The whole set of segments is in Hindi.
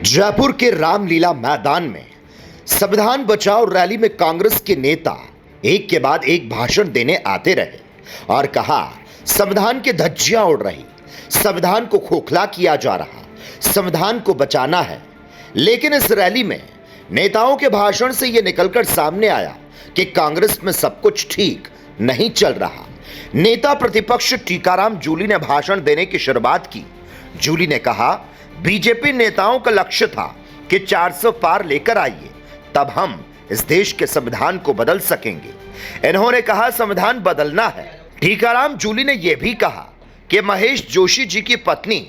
जयपुर के रामलीला मैदान में संविधान बचाओ रैली में कांग्रेस के नेता एक के बाद एक भाषण देने आते रहे और कहा संविधान की धज्जियां उड़ रही, संविधान को खोखला किया जा रहा, संविधान को बचाना है। लेकिन इस रैली में नेताओं के भाषण से यह निकलकर सामने आया कि कांग्रेस में सब कुछ ठीक नहीं चल रहा। नेता प्रतिपक्ष टीकाराम जूली ने भाषण देने की शुरुआत की। जूली ने कहा, बीजेपी नेताओं का लक्ष्य था कि 400 पार लेकर आइए, तब हम इस देश के संविधान को बदल सकेंगे। इन्होंने कहा संविधान बदलना है। टीकाराम जूली ने यह भी कहा कि महेश जोशी जी की पत्नी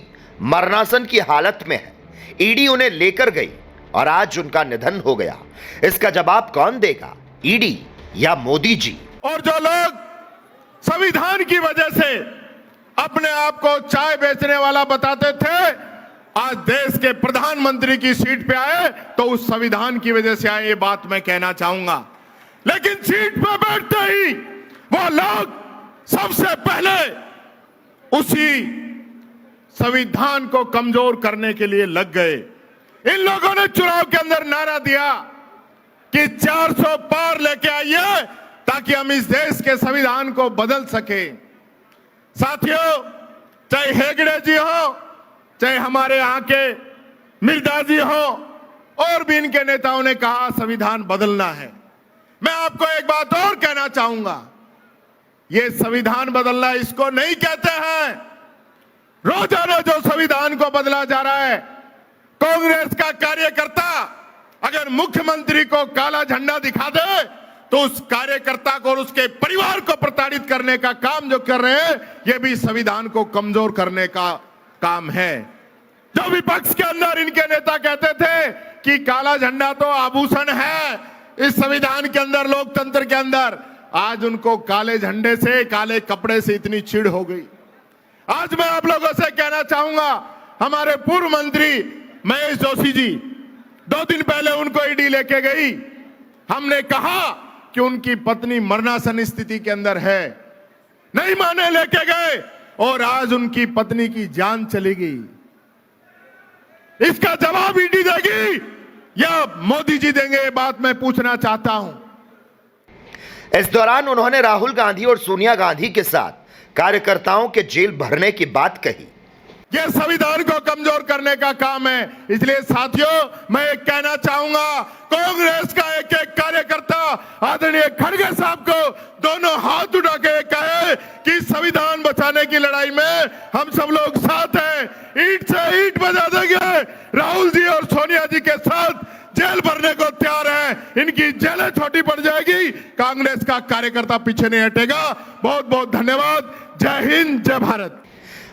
मरणासन की हालत में है, ईडी उन्हें लेकर गई और आज उनका निधन हो गया। इसका जवाब कौन देगा, ईडी या मोदी जी? और जो लोग संविधान की वजह से अपने आप को चाय बेचने वाला बताते थे, आज देश के प्रधानमंत्री की सीट पे आए तो उस संविधान की वजह से आए, ये बात मैं कहना चाहूंगा। लेकिन सीट पे बैठते ही वो लोग सबसे पहले उसी संविधान को कमजोर करने के लिए लग गए। इन लोगों ने चुनाव के अंदर नारा दिया कि 400 पार लेके आइए ताकि हम इस देश के संविधान को बदल सके। साथियों, चाहे हेगड़े जी हो, चाहे हमारे यहाँ के मिर्जा जी हो, और भी इनके नेताओं ने कहा संविधान बदलना है। मैं आपको एक बात और कहना चाहूंगा, ये संविधान बदलना इसको नहीं कहते हैं। रोजाना जो संविधान को बदला जा रहा है, कांग्रेस का कार्यकर्ता अगर मुख्यमंत्री को काला झंडा दिखा दे तो उस कार्यकर्ता को और उसके परिवार को प्रताड़ित करने का काम जो कर रहे हैं, यह भी संविधान को कमजोर करने का काम है। जो विपक्ष के अंदर इनके नेता कहते थे कि काला झंडा तो आभूषण है इस संविधान के अंदर, लोकतंत्र के अंदर, आज उनको काले झंडे से, काले कपड़े से इतनी चिढ़ हो गई। आज मैं आप लोगों से कहना चाहूंगा, हमारे पूर्व मंत्री महेश जोशी जी 2 दिन पहले उनको ईडी लेके गई। हमने कहा कि उनकी पत्नी मरणासन स्थिति के अंदर है, नहीं माने लेके गए और आज उनकी पत्नी की जान चली गई। इसका जवाब ईडी देगी या मोदी जी देंगे, ये बात मैं पूछना चाहता हूं। इस दौरान उन्होंने राहुल गांधी और सोनिया गांधी के साथ कार्यकर्ताओं के जेल भरने की बात कही। यह संविधान को कमजोर करने का काम है। इसलिए साथियों, मैं एक कहना चाहूंगा, कांग्रेस का एक एक कार्यकर्ता आदरणीय खड़गे साहब को दोनों हाथ उठा के कहे कि संविधान बचाने की लड़ाई में हम सब लोग साथ हैं। ईंट से ईंट बजा देंगे, राहुल जी और सोनिया जी के साथ जेल भरने को तैयार है। इनकी जेलें छोटी पड़ जाएगी, कांग्रेस का कार्यकर्ता पीछे नहीं हटेगा। बहुत बहुत धन्यवाद। जय हिंद, जय भारत।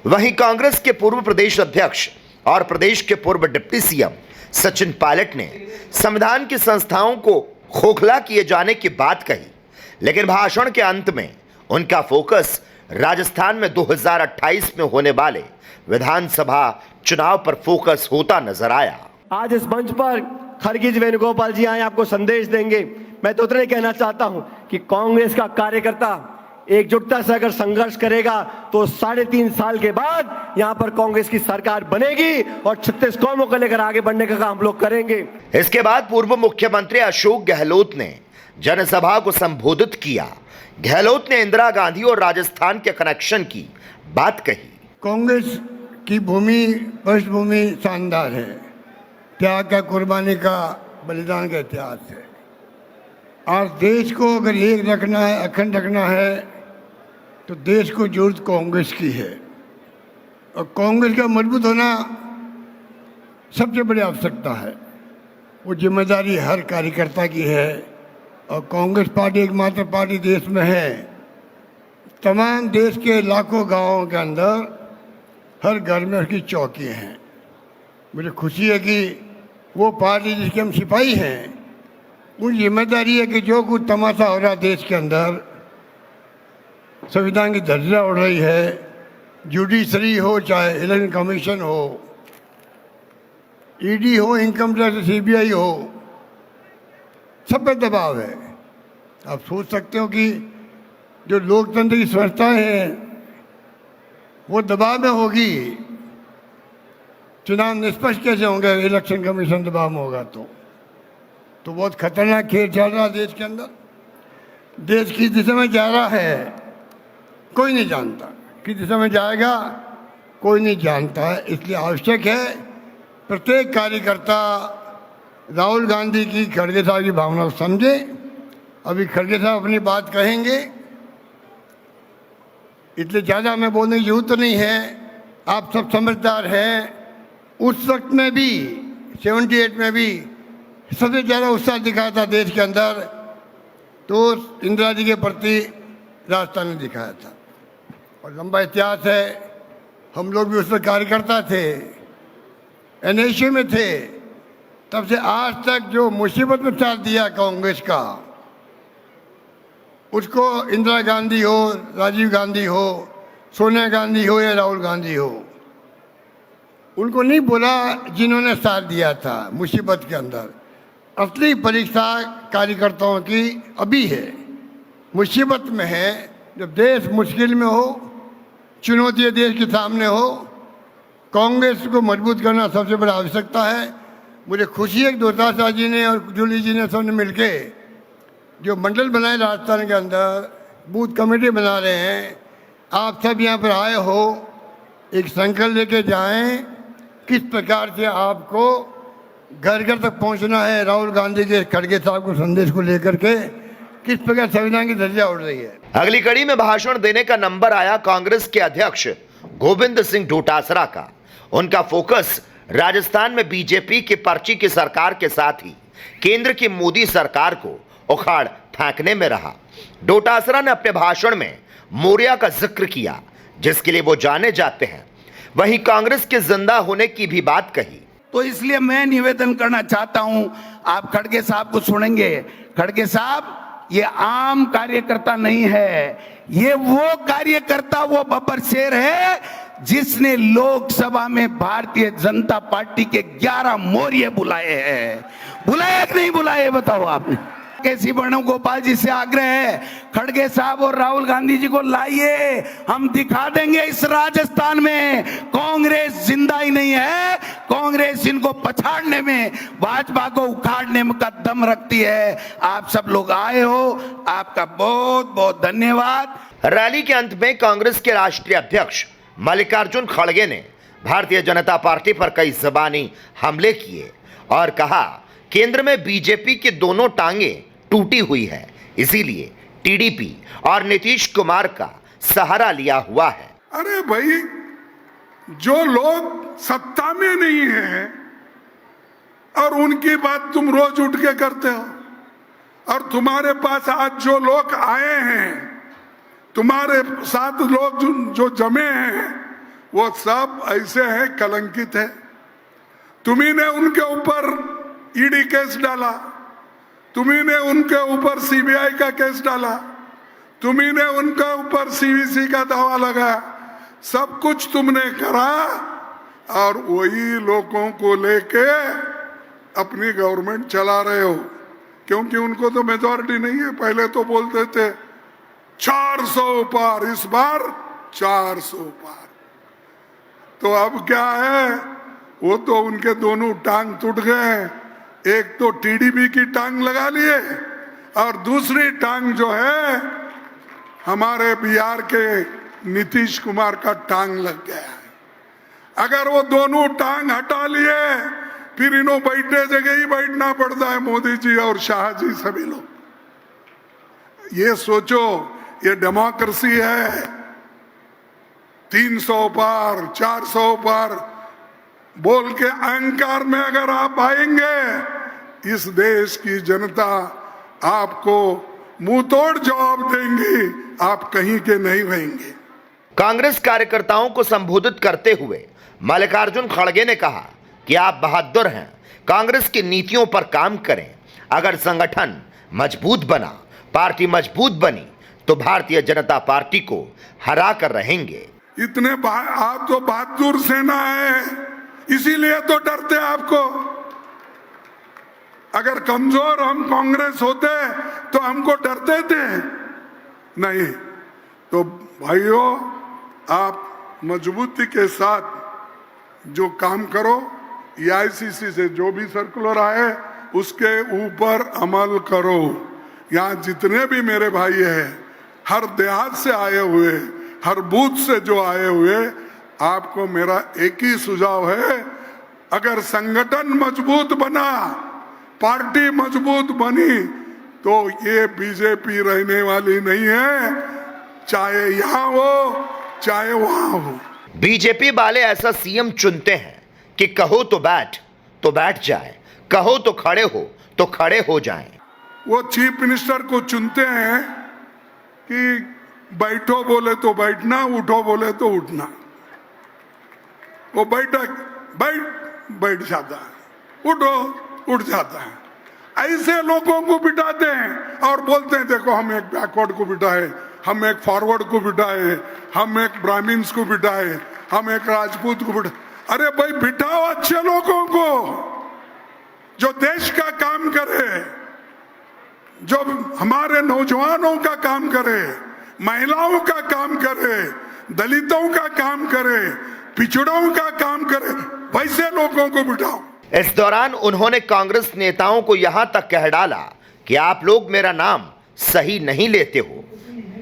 वहीं कांग्रेस के पूर्व प्रदेश अध्यक्ष और प्रदेश के पूर्व डिप्टी सीएम सचिन पायलट ने संविधान की संस्थाओं को खोखला किए जाने की बात कही। लेकिन भाषण के अंत में उनका फोकस राजस्थान में 2028 में होने वाले विधानसभा चुनाव पर फोकस होता नजर आया। आज इस मंच पर खरगीज वेणुगोपाल जी आए, आपको संदेश देंगे। मैं तो उतना ही कहना चाहता हूं कि कांग्रेस का कार्यकर्ता एकजुटता से अगर संघर्ष करेगा तो 3.5 साल के बाद यहां पर कांग्रेस की सरकार बनेगी और 36 कौमों को लेकर आगे बढ़ने का काम हम लोग करेंगे। इसके बाद पूर्व मुख्यमंत्री अशोक गहलोत ने जनसभा को संबोधित किया। गहलोत ने इंदिरा गांधी और राजस्थान के कनेक्शन की बात कही। कांग्रेस की भूमि, पृष्ठभूमि शानदार है, त्याग का, कुर्बानी का, बलिदान का इतिहास है। आज देश को अगर एक रखना है, अखंड रखना है, तो देश को जरूरत कांग्रेस की है। और कांग्रेस का मजबूत होना सबसे बड़ी आवश्यकता है। वो जिम्मेदारी हर कार्यकर्ता की है। और कांग्रेस पार्टी एकमात्र पार्टी देश में है, तमाम देश के लाखों गांवों के अंदर हर घर में उसकी चौकियाँ हैं। मुझे खुशी है कि वो पार्टी जिसके हम सिपाही हैं, उन जिम्मेदारी है कि जो कुछ तमाशा हो रहा देश के अंदर, संविधान की धज्जियां उड़ रही है, जुडिशरी हो, चाहे इलेक्शन कमीशन हो, ईडी हो, इनकम टैक्स, सीबीआई हो, सब पे दबाव है। आप सोच सकते हो कि जो लोकतंत्र की संस्थाएं हैं वो दबाव में होगी। चुनाव निष्पक्ष कैसे होंगे इलेक्शन कमीशन दबाव में होगा तो बहुत खतरनाक खेल चल रहा है देश के अंदर। देश किस दिशा में जा रहा है कोई नहीं जानता, किस दिशा में जाएगा कोई नहीं जानता है। इसलिए आवश्यक है प्रत्येक कार्यकर्ता राहुल गांधी की, खड़गे साहब की भावना को समझे। अभी खड़गे साहब अपनी बात कहेंगे, इसलिए ज़्यादा हमें बोलने की जरूरत नहीं है। आप सब समझदार हैं। उस वक्त में भी 78 में भी सबसे ज़्यादा उत्साह दिखाया था देश के अंदर तो इंदिरा जी के प्रति राजस्थान ने दिखाया था, और लंबा इतिहास है। हम लोग भी उसमें कार्यकर्ता थे, एनएसयू में थे। तब से आज तक जो मुसीबत में साथ दिया कांग्रेस का, उसको इंदिरा गांधी हो, राजीव गांधी हो, सोनिया गांधी हो या राहुल गांधी हो, उनको नहीं बोला जिन्होंने साथ दिया था मुसीबत के अंदर। असली परीक्षा कार्यकर्ताओं की अभी है, मुसीबत में है। जब देश मुश्किल में हो, चुनौतियाँ देश के सामने हो, कांग्रेस को मजबूत करना सबसे बड़ा आवश्यकता है। मुझे खुशी है कि दोता शाह जी ने और जूली जी ने सबने मिलके जो मंडल बनाए राजस्थान के अंदर, बूथ कमेटी बना रहे हैं। आप सब यहाँ पर आए हो, एक संकल्प लेके जाएं किस प्रकार से आपको घर घर तक पहुँचना है। राहुल गांधी के खड़गे साहब को संदेश को लेकर के किस प्रकार संविधान की धज्जियां उड़ रही है। अगली कड़ी में भाषण देने का नंबर आया कांग्रेस के अध्यक्ष गोविंद सिंह डोटासरा का। उनका फोकस राजस्थान में बीजेपी की पर्ची की सरकार के साथ ही केंद्र की मोदी सरकार को उखाड़ फेंकने में रहा। डोटासरा ने अपने भाषण में मौर्य का जिक्र किया, जिसके लिए वो जाने जाते हैं। वहीं कांग्रेस के जिंदा होने की भी बात कही। तो इसलिए मैं निवेदन करना चाहता हूं, आप खड़गे साहब को सुनेंगे। खड़गे साहब, ये आम कार्यकर्ता नहीं है, ये वो कार्यकर्ता, वो बब्बर शेर है जिसने लोकसभा में भारतीय जनता पार्टी के 11 मौर्य बुलाए हैं। बुलाए कि नहीं बुलाए, बताओ आपने। केसी वेणुगोपाल जी से आग्रह है, खड़गे साहब और राहुल गांधी जी को लाइए, हम दिखा देंगे इस राजस्थान में कांग्रेस जिंदा ही नहीं है। कांग्रेस इनको पछाड़ने में, भाजपा को उखाड़ने में का दम रखती है। आप सब लोग आए हो, आपका बहुत बहुत धन्यवाद। रैली के अंत में कांग्रेस के राष्ट्रीय अध्यक्ष मल्लिकार्जुन खड़गे ने भारतीय जनता पार्टी पर कई ज़बानी हमले किए और कहा केंद्र में बीजेपी की दोनों टांगें टूटी हुई है, इसीलिए टीडीपी और नीतीश कुमार का सहारा लिया हुआ है। अरे भाई, जो लोग सत्ता में नहीं है और उनकी बात तुम रोज उठ के करते हो, और तुम्हारे पास आज जो लोग आए हैं, तुम्हारे साथ लोग जो जमे हैं, वो सब ऐसे हैं, कलंकित है। तुम्ही ने उनके ऊपर ईडी केस डाला, तुम्ही ने उनके ऊपर सीबीआई का केस डाला, तुम्ही ने उनके ऊपर सीवीसी का दावा लगाया, सब कुछ तुमने करा, और वही लोगों को लेके अपनी गवर्नमेंट चला रहे हो। क्योंकि उनको तो मेजॉरिटी नहीं है। पहले तो बोलते थे 400 पार, इस बार 400 पार। तो अब क्या है, वो तो उनके दोनों टांग टूट गए। एक तो टीडीपी की टांग लगा लिए, और दूसरी टांग जो है हमारे बिहार के नीतीश कुमार का टांग लग गया है। अगर वो दोनों टांग हटा लिए, फिर इन्हों बैठने जगह ही बैठना पड़ता है, मोदी जी और शाह जी सभी लोग। ये सोचो, ये डेमोक्रेसी है। 300 पार, 400 पार बोल के अहंकार में अगर आप आएंगे, इस देश की जनता आपको मुंह तोड़ जवाब देंगी, आप कहीं के नहीं रहेंगे। कांग्रेस कार्यकर्ताओं को संबोधित करते हुए मल्लिकार्जुन खड़गे ने कहा कि आप बहादुर हैं, कांग्रेस की नीतियों पर काम करें। अगर संगठन मजबूत बना, पार्टी मजबूत बनी, तो भारतीय जनता पार्टी को हरा कर रहेंगे। इतने आप तो बहादुर सेना है, इसीलिए तो डरते आपको। अगर कमजोर हम कांग्रेस होते तो हमको डरते थे नहीं। तो भाइयों, आप मजबूती के साथ जो काम करो, एआईसीसी से जो भी सर्कुलर आए उसके ऊपर अमल करो। यहाँ जितने भी मेरे भाई हैं, हर देहात से आए हुए, हर बूथ से जो आए हुए, आपको मेरा एक ही सुझाव है, अगर संगठन मजबूत बना, पार्टी मजबूत बनी, तो ये बीजेपी रहने वाली नहीं है, चाहे यहाँ हो चाहे वहां हो। बीजेपी वाले ऐसा सीएम चुनते हैं कि कहो तो बैठ जाए, कहो तो खड़े हो जाएं। वो चीफ मिनिस्टर को चुनते हैं कि बैठो बोले तो बैठना, उठो बोले तो उठना। वो बैठ जाता है, उठ जाता है। ऐसे लोगों को बिठाते हैं और बोलते हैं देखो हम एक बैकवर्ड को बिठाए, हम एक फॉरवर्ड को बिठाए, हम एक ब्राह्मण्स को बिठाए, हम एक राजपूत को बिठाए। अरे भाई बिठाओ अच्छे लोगों को जो देश का काम करे, जो हमारे नौजवानों का काम करे, महिलाओं का काम करे, दलितों का काम करे, पिछड़ों का काम करे, वैसे लोगों को बिठाओ। इस दौरान उन्होंने कांग्रेस नेताओं को यहां तक कह डाला कि आप लोग मेरा नाम सही नहीं लेते हो,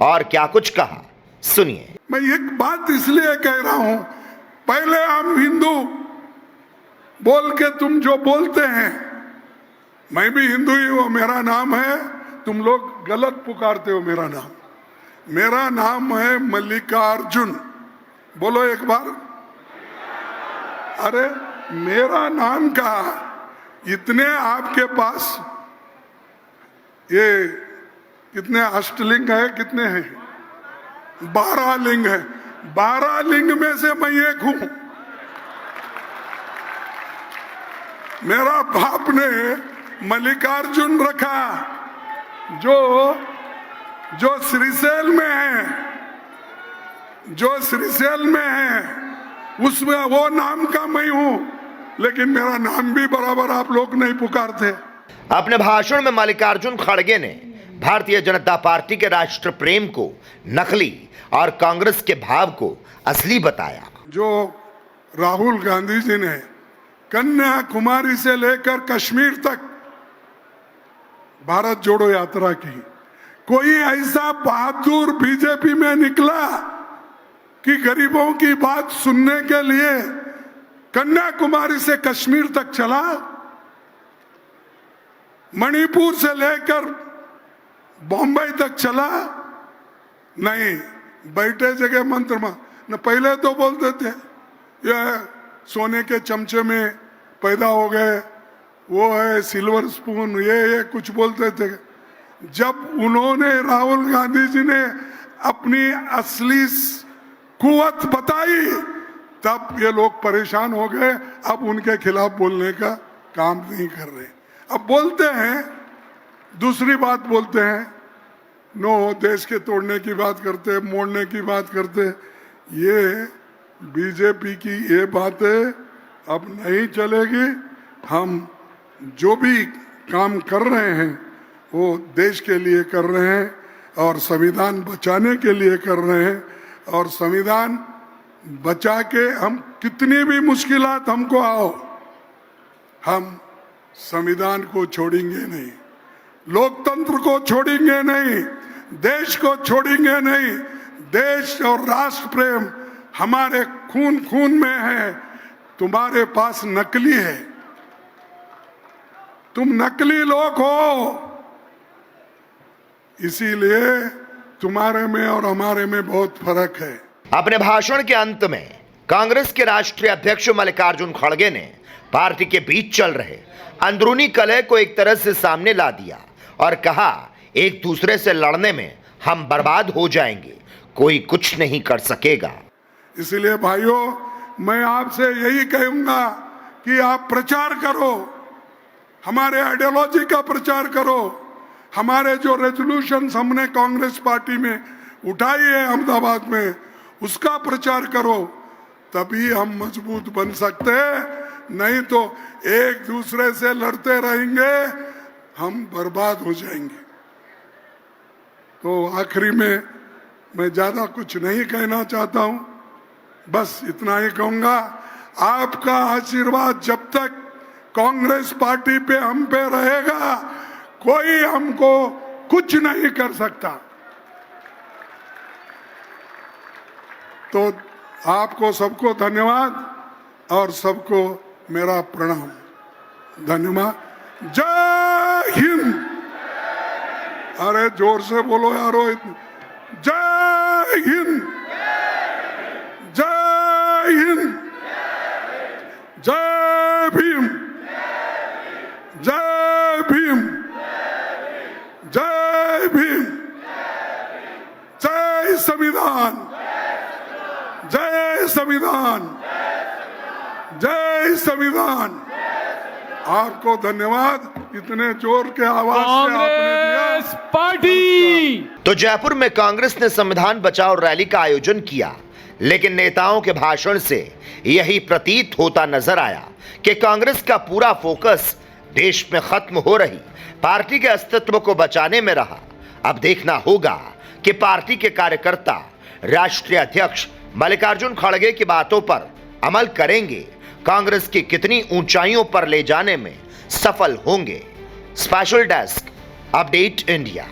और क्या कुछ कहा सुनिए। मैं एक बात इसलिए कह रहा हूं, पहले हम हिंदू बोल के तुम जो बोलते हैं, मैं भी हिंदू ही हूं, मेरा नाम है, तुम लोग गलत पुकारते हो मेरा नाम है मल्लिकार्जुन। बोलो एक बार, अरे मेरा नाम का इतने आपके पास ये कितने अष्टलिंग है, कितने हैं? 12 लिंग है। 12 लिंग में से मैं एक हूं। मेरा बाप ने मल्लिकार्जुन रखा, जो श्रीशैल में है, उसमें वो नाम का मैं हूं, लेकिन मेरा नाम भी बराबर आप लोग नहीं पुकारते। अपने भाषण में मल्लिकार्जुन खड़गे ने भारतीय जनता पार्टी के राष्ट्र प्रेम को नकली और कांग्रेस के भाव को असली बताया। जो राहुल गांधी जी ने कन्याकुमारी से लेकर कश्मीर तक भारत जोड़ो यात्रा की, कोई ऐसा बहादुर बीजेपी में निकला कि गरीबों की बात सुनने के लिए कन्याकुमारी से कश्मीर तक चला? मणिपुर से लेकर बॉम्बे तक चला? नहीं, बैठे जगह मंत्र न। पहले तो बोलते थे ये सोने के चमचे में पैदा हो गए, वो है सिल्वर स्पून, ये कुछ बोलते थे। जब उन्होंने राहुल गांधी जी ने अपनी असली कुवत बताई, तब ये लोग परेशान हो गए। अब उनके खिलाफ बोलने का काम नहीं कर रहे। अब बोलते हैं, दूसरी बात बोलते हैं, नो देश के तोड़ने की बात करते, मोड़ने की बात करते। ये बीजेपी की ये बातें अब नहीं चलेगी। हम जो भी काम कर रहे हैं वो देश के लिए कर रहे हैं और संविधान बचाने के लिए कर रहे हैं, और संविधान बचा के हम कितनी भी मुश्किलात हमको आओ, हम संविधान को छोड़ेंगे नहीं, लोकतंत्र को छोड़ेंगे नहीं, देश को छोड़ेंगे नहीं। देश और राष्ट्र प्रेम हमारे खून खून में है। तुम्हारे पास नकली है, तुम नकली लोग हो, इसीलिए तुम्हारे में और हमारे में बहुत फर्क है। अपने भाषण के अंत में कांग्रेस के राष्ट्रीय अध्यक्ष मल्लिकार्जुन खड़गे ने पार्टी के बीच चल रहे अंदरूनी कलह को एक तरह से सामने ला दिया और कहा, एक दूसरे से लड़ने में हम बर्बाद हो जाएंगे, कोई कुछ नहीं कर सकेगा। इसलिए भाइयों, मैं आपसे यही कहूंगा कि आप प्रचार करो, हमारे आइडियोलॉजी का प्रचार करो, हमारे जो रेजोल्यूशन हमने कांग्रेस पार्टी में उठाई है अहमदाबाद में, उसका प्रचार करो, तभी हम मजबूत बन सकते हैं। नहीं तो एक दूसरे से लड़ते रहेंगे, हम बर्बाद हो जाएंगे। तो आखिरी में मैं ज्यादा कुछ नहीं कहना चाहता हूं, बस इतना ही कहूंगा, आपका आशीर्वाद जब तक कांग्रेस पार्टी पे हम पे रहेगा, कोई हमको कुछ नहीं कर सकता। तो आपको सबको धन्यवाद और सबको मेरा प्रणाम। धन्यवाद। जय हिंद। अरे जोर से बोलो यारो। जय हिंद। जय हिंद। जय भीम। जय भीम। जय भीम। जय संविधान। जय संविधान। जय संविधान। आपको धन्यवाद, इतने जोर के आवाज से आपने दिया। पार्टी। तो जयपुर में कांग्रेस ने संविधान बचाओ रैली का आयोजन किया, लेकिन नेताओं के भाषण से यही प्रतीत होता नजर आया कि कांग्रेस का पूरा फोकस देश में खत्म हो रही पार्टी के अस्तित्व को बचाने में रहा। अब देखना होगा कि पार्टी के कार्यकर्ता राष्ट्रीय अध्यक्ष मल्लिकार्जुन खड़गे की बातों पर अमल करेंगे, कांग्रेस की कितनी ऊंचाइयों पर ले जाने में सफल होंगे। Special desk, update India.